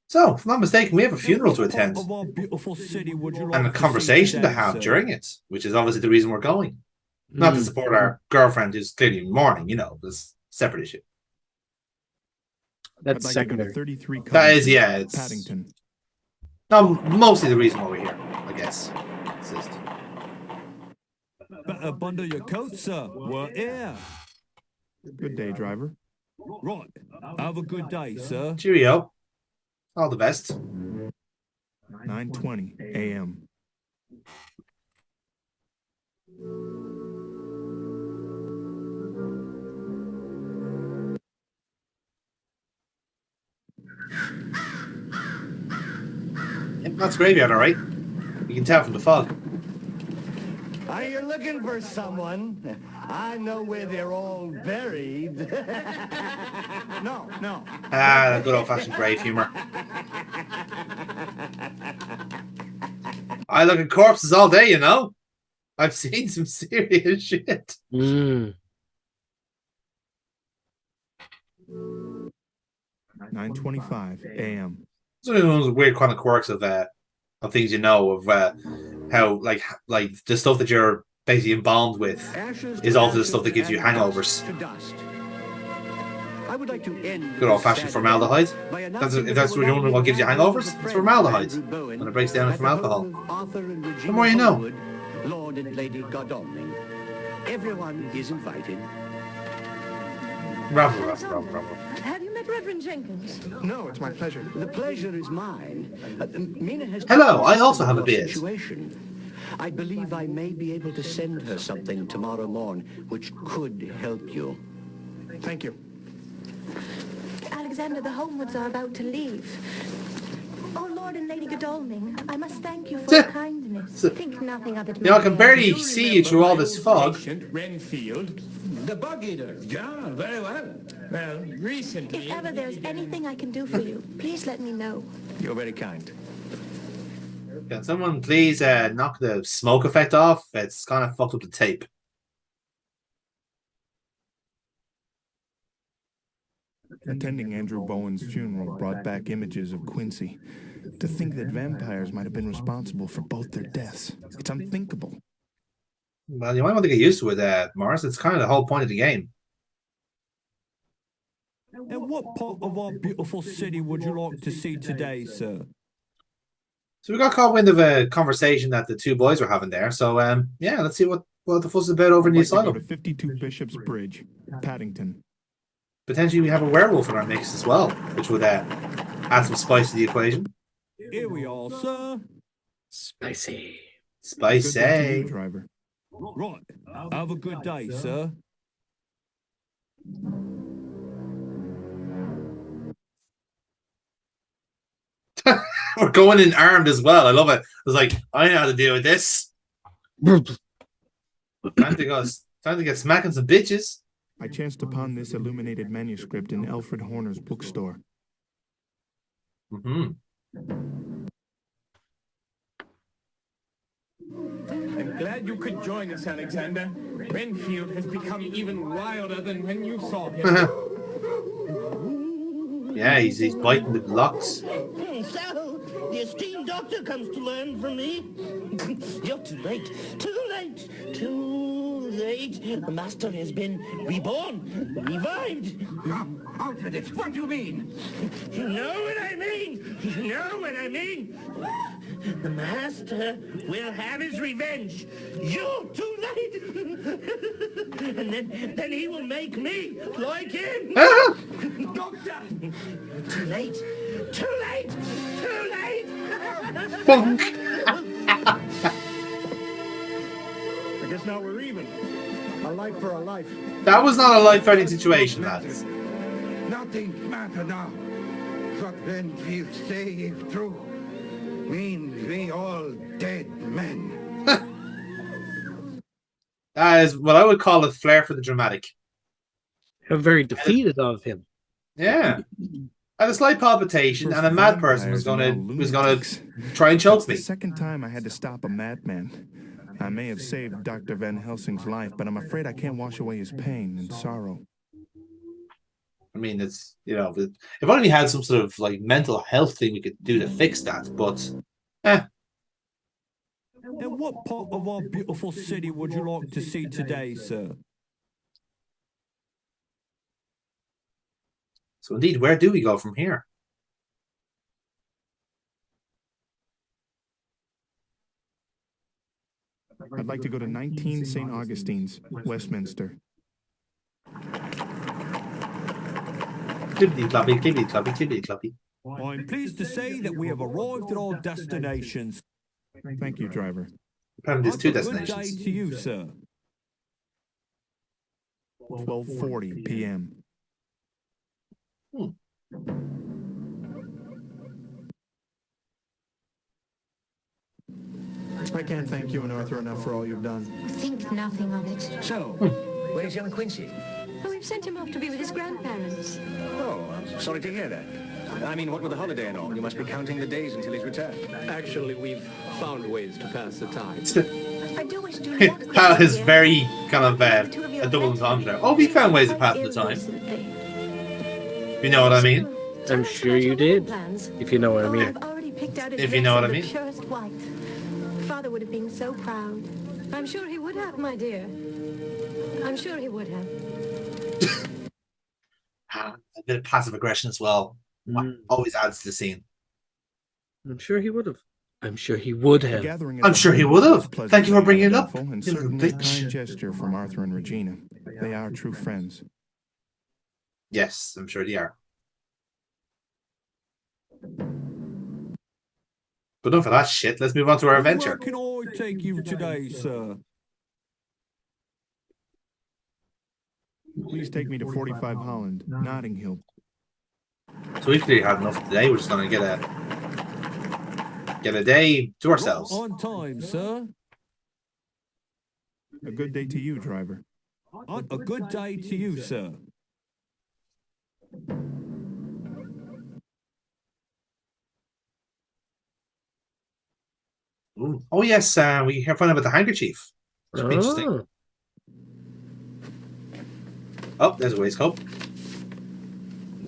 So, if I'm not mistaken, we have a And funeral to what part attend of our beautiful city would you and a like to see conversation to today, have sir? during it, which is obviously the reason we're going. Not to support our girlfriend who's clearly mourning, this separate issue. I'd That's like to go to secondary. 33 That is, Covington, yeah, it's Paddington. mostly the reason why we're here, I guess. It's just... Better bundle your coat, sir. We're here. Good day, driver. Right. Have a good day, sir. Cheerio. All the best. 9:20 a.m. Yep, that's graveyard, all right. You can tell from the fog. Are you looking for someone? I know where they're all buried. No. Ah, that good old-fashioned grave humor. I look at corpses all day, I've seen some serious shit. 9:25 a.m. It's one of those weird kind of quirks of things of how like the stuff that you're basically embalmed with is also the stuff that gives you hangovers. I would like to end Good old-fashioned formaldehyde. If that's what you're wondering what gives you hangovers, it's formaldehyde when it breaks down from alcohol. The more you know. Lord and Lady Godalming. Everyone is invited. Bravo. Have you met Reverend Jenkins? No, it's my pleasure. The pleasure is mine. Mina has. Hello, I also have a beard. Situation. I believe I may be able to send her something tomorrow morn, which could help you. Thank you. Alexander, the Homewoods are about to leave. Oh, Lord and Lady Godalming, I must thank you for your kindness. Think nothing of it. I can barely see you through all this fog. Renfield, the bug eater. Yeah, very well. Well, recently... If ever there's anything I can do for you, please let me know. You're very kind. Can someone please knock the smoke effect off? It's kind of fucked up the tape. Attending Andrew Bowen's funeral brought back images of Quincy. To think that vampires might have been responsible for both their deaths. It's unthinkable. Well, you might want to get used to it, Morris. It's kind of the whole point of the game. And what part of our beautiful city would you like to see today, sir? So we got caught wind of a conversation that the two boys were having there. So, yeah, let's see what the fuss is about over in the I'd like to go asylum. to 52 Bishop's Bridge, Paddington. Potentially we have a werewolf in our mix as well, which would add some spice to the equation. Here we are, sir. Spicy. Good day to Spicy. you, driver. Right. Have a good day, sir. We're going in armed as well. I love it. I was like, I know how to deal with this. Time to get smacking some bitches. I chanced upon this illuminated manuscript in Alfred Horner's bookstore. Mm-hmm. I'm glad you could join us, Alexander. Renfield has become even wilder than when you saw him. Yeah, he's biting the locks. So, the esteemed doctor comes to learn from me. You're too late. Too late. Too late. The master has been reborn. Revived. Alfred, what do you mean? You know what I mean? You know what I mean? The master will have his revenge. You're too late. And then he will make me like him. Doctor! Too late. Too late. Too late. Bonk. I guess now we're even. A life for a life. That was not a life-threatening situation, lads. Nothing matter now. What Renfield say if true means we all dead men. That is what I would call a flair for the dramatic. I'm very defeated of him. Yeah. I had a slight palpitation, and a mad person was gonna try and choke It's the me. second time I had to stop a madman. I may have saved Dr. Van Helsing's life, but I'm afraid I can't wash away his pain and sorrow. mean, it's if only we had some sort of like mental health thing we could do to fix that. But And what part of our beautiful city would you like to see today, sir? so indeed, where do we go from here? I'd like to go to 19 St. Augustine's, Westminster. Clippity cloppy, clippity cloppy, clippity cloppy. I'm pleased to say that we have arrived at our destinations. Thank you, driver. Apparently, there's two Good day destinations. to you, sir. 12:40 p.m. I can't thank you and Arthur enough for all you've done. Think nothing of it. So, where's young Quincy? Oh, we've sent him off to be with his grandparents. Oh, I'm sorry to hear that. I mean, what with the holiday and all, you must be counting the days until his return. Actually, we've found ways to pass the time. I do wish Juliet could That be is here. very kind of The two of you a have double met entendre. Oh, we found ways to pass the time. recently. You know what I mean? I'm sure you did, if you know what I mean. I've already picked out a If you dress know what of I the mean. purest white. Father would have been so proud. I'm sure he would have, my dear. I'm sure he would have. A bit of passive aggression as well. Always adds to the scene. I'm sure he would have. I'm sure he would have. I'm sure he would have. Thank you for bringing it up, And you little certainly a bitch. kind gesture from Arthur and Regina. They are true friends. Yes, I'm sure they are. But enough of that shit. Let's move on to our adventure. Where can I take you today, sir? Please take me to 45 Holland, Notting Hill. So we've clearly had enough today. We're just going to get a day to ourselves. Right on time, sir. A good day to you, driver. A good day to you, sir. Ooh. Oh yes, we have fun about the handkerchief. Which would be interesting. Oh, Oh, there's a waistcoat.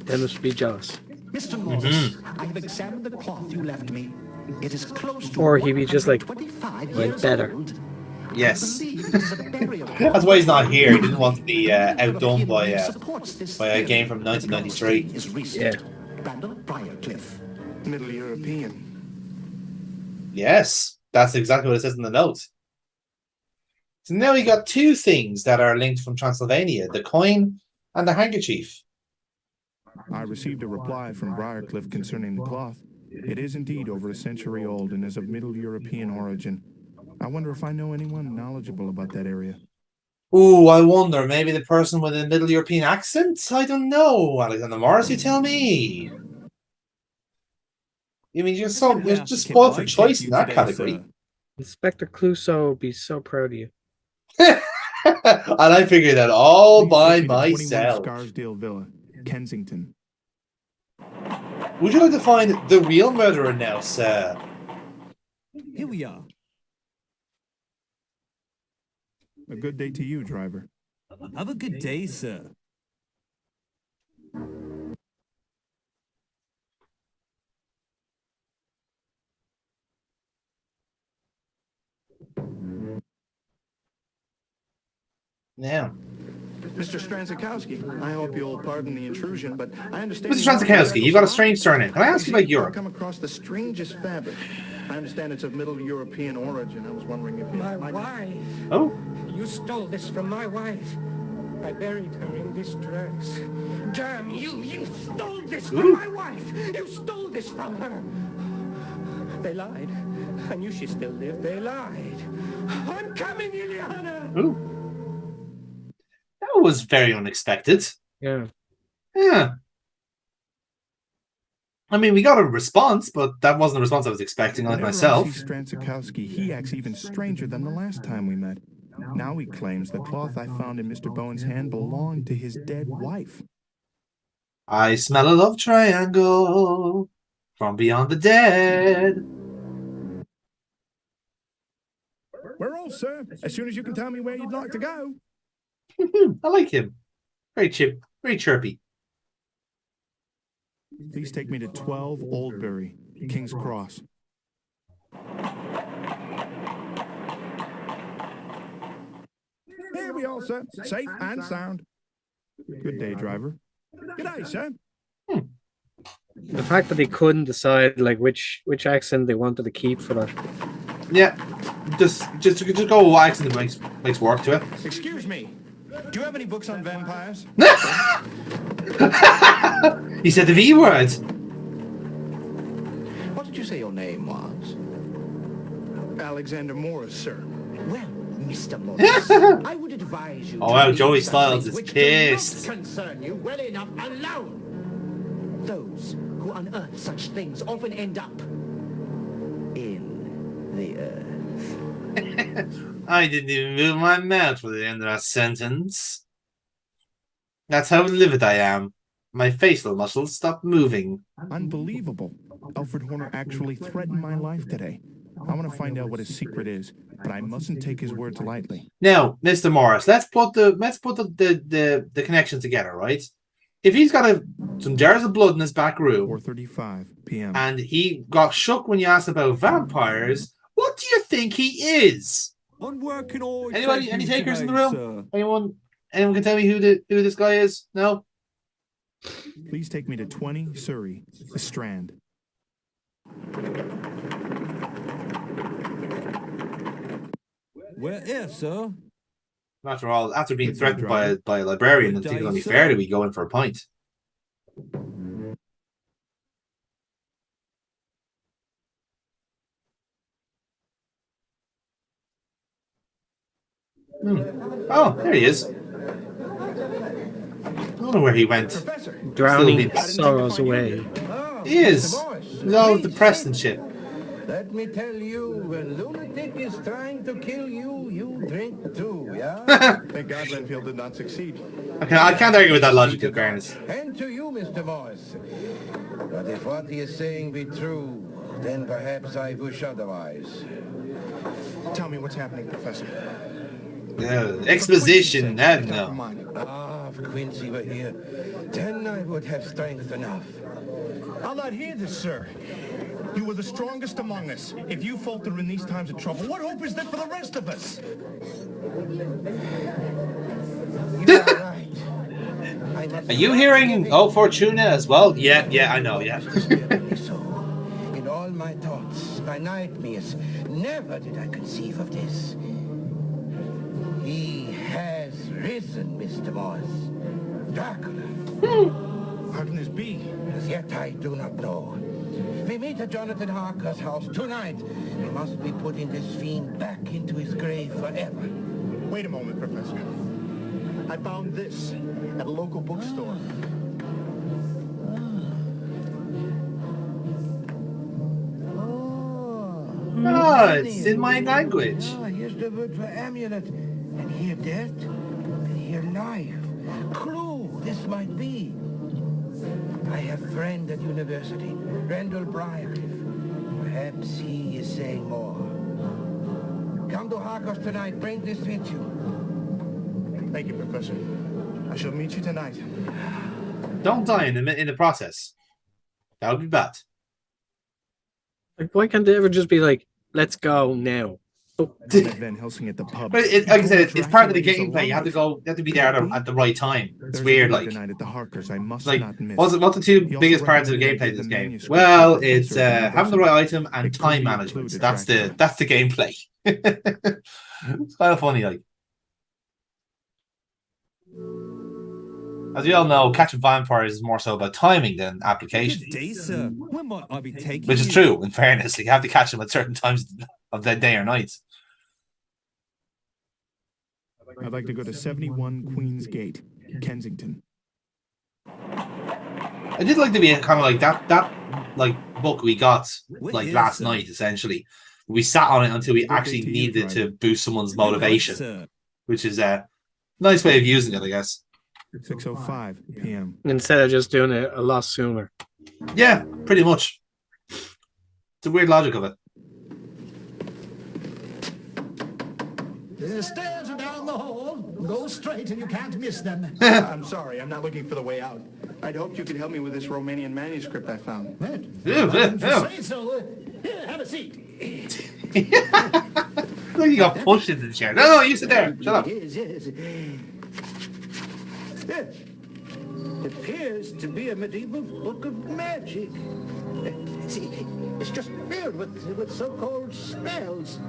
Dennis would be jealous. Mr. Morris, I have examined the cloth you left me. It is close to Or he'd be just like, 125 like years better. old. Yes. I believe it is a burial That's why he's not here. He didn't want to be outdone by a game from The 1993. is recent. Yeah. Randall Briarcliff. Middle European. Yes, that's exactly what it says in the note. So now we got two things that are linked from Transylvania: the coin and the handkerchief. I received a reply from Briarcliff concerning the cloth. It is indeed over a century old and is of Middle European origin. I wonder if I know anyone knowledgeable about that area. Ooh, I wonder, maybe the person with a Middle European accent? I don't know. Alexander Morris, you tell me. I mean, you're just spoiled for choice in that category. Inspector Clouseau would be so proud of you. And I figured that all Please by take me to 21 myself. Scarsdale Villa, Kensington. Would you like to find the real murderer now, sir? Here we are. A good day to you, driver. Have a good day, sir. Now, Mr. Stranzikowski, I hope you'll pardon the intrusion, but I understand... Mr. Transakowski, you got a strange surname. Can I ask you about I've Europe? come across the strangest fabric. I understand it's of Middle European origin. I was wondering if you... My wife. Oh, You stole this from my wife. I buried her in this dress. Damn you! You stole this from my wife! You stole this from her! They lied. I knew she still lived. They lied. I'm coming, Ileana! ooh. That was very unexpected. Yeah. Yeah. I mean, we got a response, but that wasn't the response I was expecting, like Whenever myself. I see Stranzikowski, he acts even stranger than the last time we met. Now he claims the cloth I found in Mr. Bowen's hand belonged to his dead wife. I smell a love triangle from beyond the dead. We're all, sir. As soon as you can tell me where you'd like to go. I like him. Very chirpy. Please take me to 12 Oldbury, King's Cross. Here we all, sir. Safe and sound. Good day, driver. Good day, sir. The fact that they couldn't decide like which accent they wanted to keep for that. Yeah, just go with what accent makes work to it. Excuse me. Do you have any books on vampires? He said the V word. What did you say your name was? Alexander Morris, sir. Well, Mr. Morris, I would advise you. Oh wow, to leave Joey some Styles things is which pissed. do not concern you well enough alone. Those who unearth such things often end up in the earth. I didn't even move my mouth for the end of that sentence. That's how livid I am. My facial muscles stopped moving. Unbelievable. Alfred Horner actually threatened my life today. I want to find out what his secret is, but I mustn't take his words lightly. Now, Mr. Morris, let's put the connections together, right? If he's got some jars of blood in his back room, 4:35 p.m. and he got shook when you asked about vampires, what do you think he is? I'm working all. Anybody? Any takers in the room? Sir. Anyone can tell me who this guy is? No. Please take me to 20 Surrey, the Strand. We're here, sir. After all, after being threatened by a librarian and thinking only fair that we go in for a pint. Oh, there he is. I don't know where he went. Drowning sorrows away. He is. He's all depressed and shit. Let me tell you, when lunatic is trying to kill you, you drink too, yeah? Thank God Renfield did not succeed. I can't argue with that logic, in fairness. And to you, Mr. Morris. But if what he is saying be true, then perhaps I wish otherwise. Tell me what's happening, Professor. Exposition, no. Ah, if Quincy were here, then I would have strength enough. I'll not hear this, sir. You were the strongest among us. If you falter in these times of trouble, what hope is there for the rest of us? You are right. Are you hearing Oh Fortuna as well? Yeah, I know, yeah. So, in all my thoughts, my nightmares, never did I conceive of this. He has risen, Mr. Morris. Dracula. How can this be? As yet I do not know. We meet at Jonathan Harker's house tonight. We must be putting this fiend back into his grave forever. Wait a moment, Professor. I found this at a local bookstore. Oh, it's in my language. Ah, here's the word for amulet. And here death, and here life. Clue, this might be. I have a friend at university, Randall Briarcliff. Perhaps he is saying more. Come to Harker's tonight. Bring this with you. Thank you, Professor. I shall meet you tonight. Don't die in the process. That would be bad. Like, why can't they ever just be like, let's go now? Met Van Helsing at the pub. But like I said, it's part of the gameplay. You have to be there at the right time. It's weird, like. Tonight at the Harkers, I must Like, not miss. what's the two biggest parts of the gameplay of this game? Well, it's having the right item and time management. That's the gameplay. It's kind of funny, like. As we all know, catching vampires is more so about timing than application. Good day, sir. When might I be taking Which is you? true, in fairness. You have to catch them at certain times of the day or night. I'd like to go to 71 Queen's Gate, Kensington. I did like to be kind of like that like book we got like last night, essentially. We sat on it until we actually needed to boost someone's motivation, Sir. which is a nice way of using it, I guess. 6:05 p.m. Instead of just doing it a lot sooner. Yeah, pretty much. It's a weird logic of it. The stairs are down the hall. go straight and you can't miss them. I'm sorry, I'm not looking for the way out. I'd hoped you could help me with this Romanian manuscript I found. Why didn't you say so? Here, have a seat. Look, you got pushed into the chair. No, you sit there. Shut up. Yes. Yes. It appears to be a medieval book of magic. See, it's just filled with so-called spells.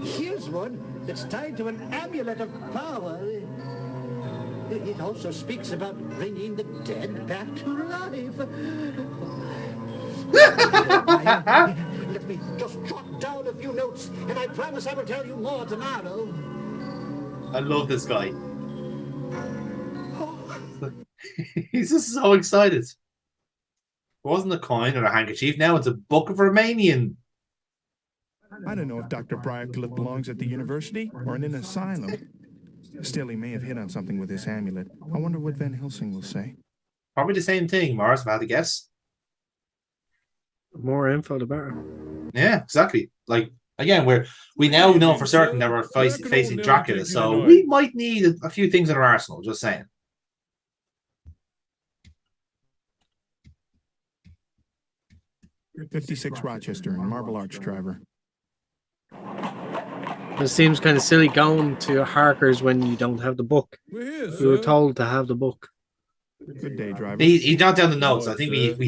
Here's one that's tied to an amulet of power. It also speaks about bringing the dead back to life. Let me just jot down a few notes, and I promise I will tell you more tomorrow. I love this guy. He's just so excited. It wasn't a coin or a handkerchief. Now it's a book of Romanian. I don't know if Dr. Briarcliff belongs at the university or in an asylum. Still, he may have hit on something with this amulet. I wonder what Van Helsing will say. Probably the same thing, Morris, if I had to guess. The more info, the better. Yeah, exactly. Like, again, we now know for certain that we're facing Dracula, so we might need a few things in our arsenal, just saying. .56 Rochester and Marble Arch driver. It seems kind of silly going to Harker's when you don't have the book. You were told to have the book. Good day, driver. He jotted down the notes. I think we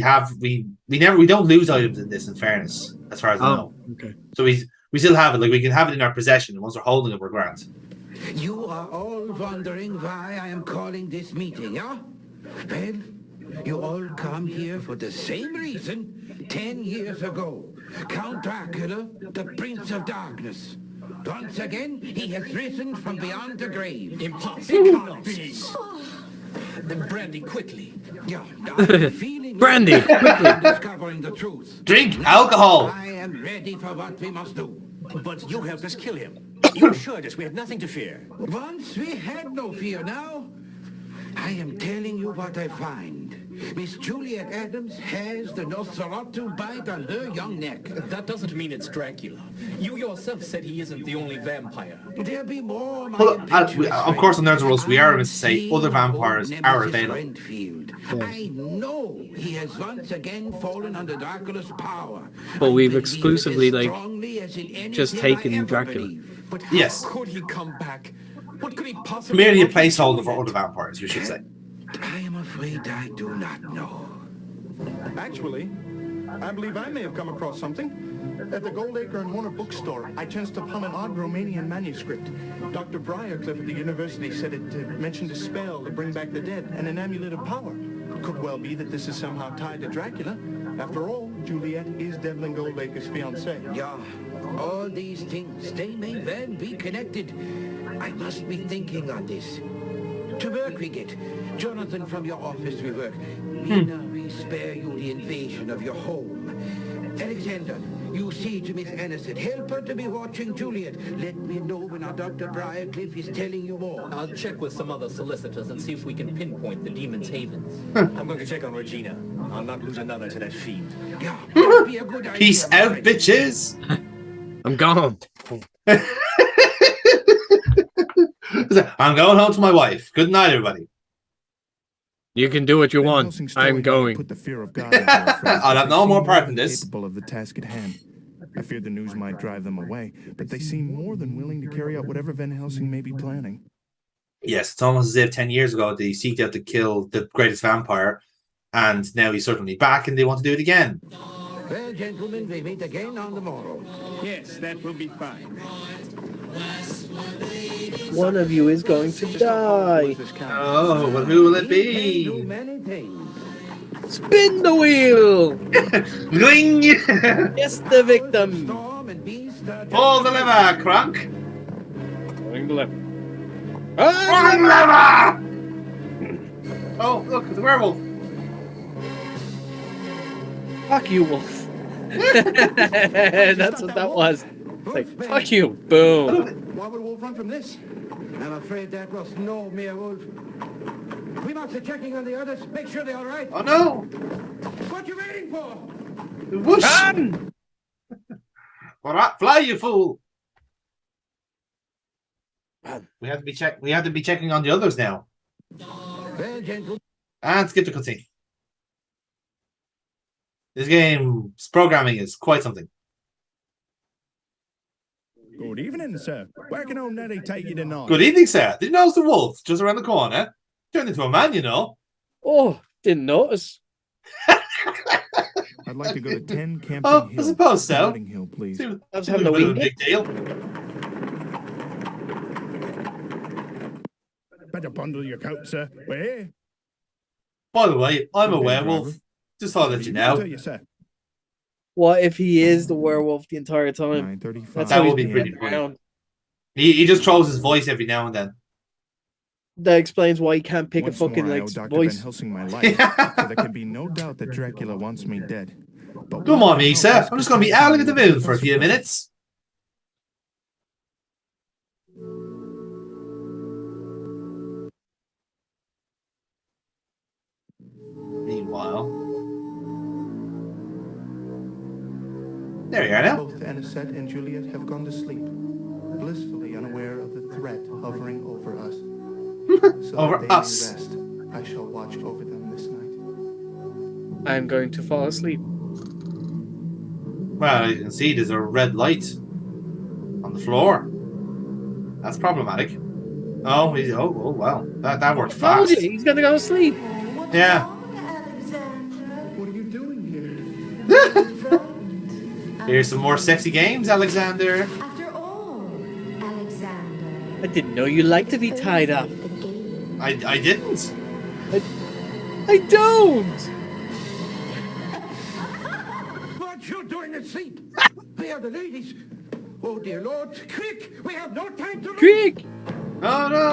don't lose items in this. In fairness, as far as I know. Okay. So we still have it. Like we can have it in our possession. And once we're holding it, we're grand. You are all wondering why I am calling this meeting, yeah? Well, you all come here for the same reason 10 years ago. Count Dracula, the Prince of Darkness. Once again, he has risen from beyond the grave. Impossible. Then Brandy, quickly. Yeah, I'm feeling Brandy, quickly. discovering the truth. Drink alcohol. I am ready for what we must do. But you helped us kill him. You assured us we had nothing to fear. Once we had no fear now. I am telling you what I find. Miss Juliet Adams has the Nosferatu bite on her young neck. That doesn't mean it's Dracula. You yourself said he isn't the only vampire. There'll be more. Of course, on Nerds Rules, we are going to say other vampires are available. I know he has once again fallen under Dracula's power. But we've exclusively just taken Dracula. But yes. How could he come back? What could he possibly? Merely a placeholder for other vampires, we should say. I am afraid I do not know. Actually, I believe I may have come across something. At the Goldacre and Warner bookstore, I chanced upon an odd Romanian manuscript. Dr. Briarcliff at the university said it mentioned a spell to bring back the dead and an amulet of power. Could well be that this is somehow tied to Dracula. After all, Juliet is Devlin Goldacre's fiancée. Yeah, all these things, they may well be connected. I must be thinking on this. To work we get. Jonathan, from your office we work. Mina, we spare you the invasion of your home. Alexander, you see to Miss Aniston. Help her to be watching Juliet. Let me know when our Dr. Briarcliff is telling you more. I'll check with some other solicitors and see if we can pinpoint the demon's havens. I'm going to check on Regina. I'll not lose another to that fiend. Yeah, that'd be a good idea. Peace out, bitches. I'm gone. I'm going home to my wife. Good night, everybody. You can do what you want. I'm going. Put the fear of God into our friends, I'll have no more part in this. Capable of the task at hand. I feared the news might drive them away, but they seem more than willing to carry out whatever Van Helsing may be planning. Yes, it's almost as if 10 years ago they seeked out to kill the greatest vampire, and now he's suddenly back and they want to do it again. Well, gentlemen, we meet again on the morrow. Yes, that will be fine. One of you is going to die. Oh, well, who will it be? Spin the wheel. Ring! Yes, the victim. Pull the lever, Crunk. Pulling the lever. Pull the lever! Oh, look, it's a werewolf. Fuck you, wolf. That's what that was. It's like, fuck you. Boom. Why would a wolf run from this? I'm afraid that was no mere wolf. We must be checking on the others. Make sure they're all right. Oh, no. What you waiting for? Whoosh. Fly, you fool. We have to be checking on the others now. Well, gentle. And skip the cutscene. This game's programming is quite something. Good evening, sir. Where can old Nelly take you tonight? Good evening, sir. Did you notice the wolf just around the corner? Turned into a man, you know. Oh, didn't notice. I'd like to go to 10 Camping Oh, Hill. I suppose so. Notting Hill, please. I was having a wee big deal. Better bundle your coat, sir. Where? By the way, I'm a Okay, werewolf. driver. Just thought I'd let you know. Tell you, sir. What if he is the werewolf the entire time? 9:35. That's That how would he's be been pretty getting funny. around. He just throws his voice every now and then. That explains why he can't pick Once a fucking more, I like owe Dr. voice. Van Helsing my life, so there can be no doubt that Dracula wants me dead. But Come why on, the me, hell sir. else I'm just could going to be something howling at the be moon for a few possible? minutes. Meanwhile, there you are now. Both Anisette and Juliet have gone to sleep, blissfully unaware of the threat hovering over us. So Over that they us. may rest, I shall watch over them this night. I'm going to fall asleep. Well, you can see there's a red light on the floor. That's problematic. Oh, well, that worked Told you, fast. he's gonna go to sleep. What's Yeah. wrong, Alexander? What are you doing here? Frightened. Here's some more sexy games, Alexander. After all, Alexander. I didn't know you liked to be tied up. The game. I didn't. I don't. What you doing asleep? They are the ladies. Oh, dear Lord. Quick! We have no time to lose. Quick! Oh no!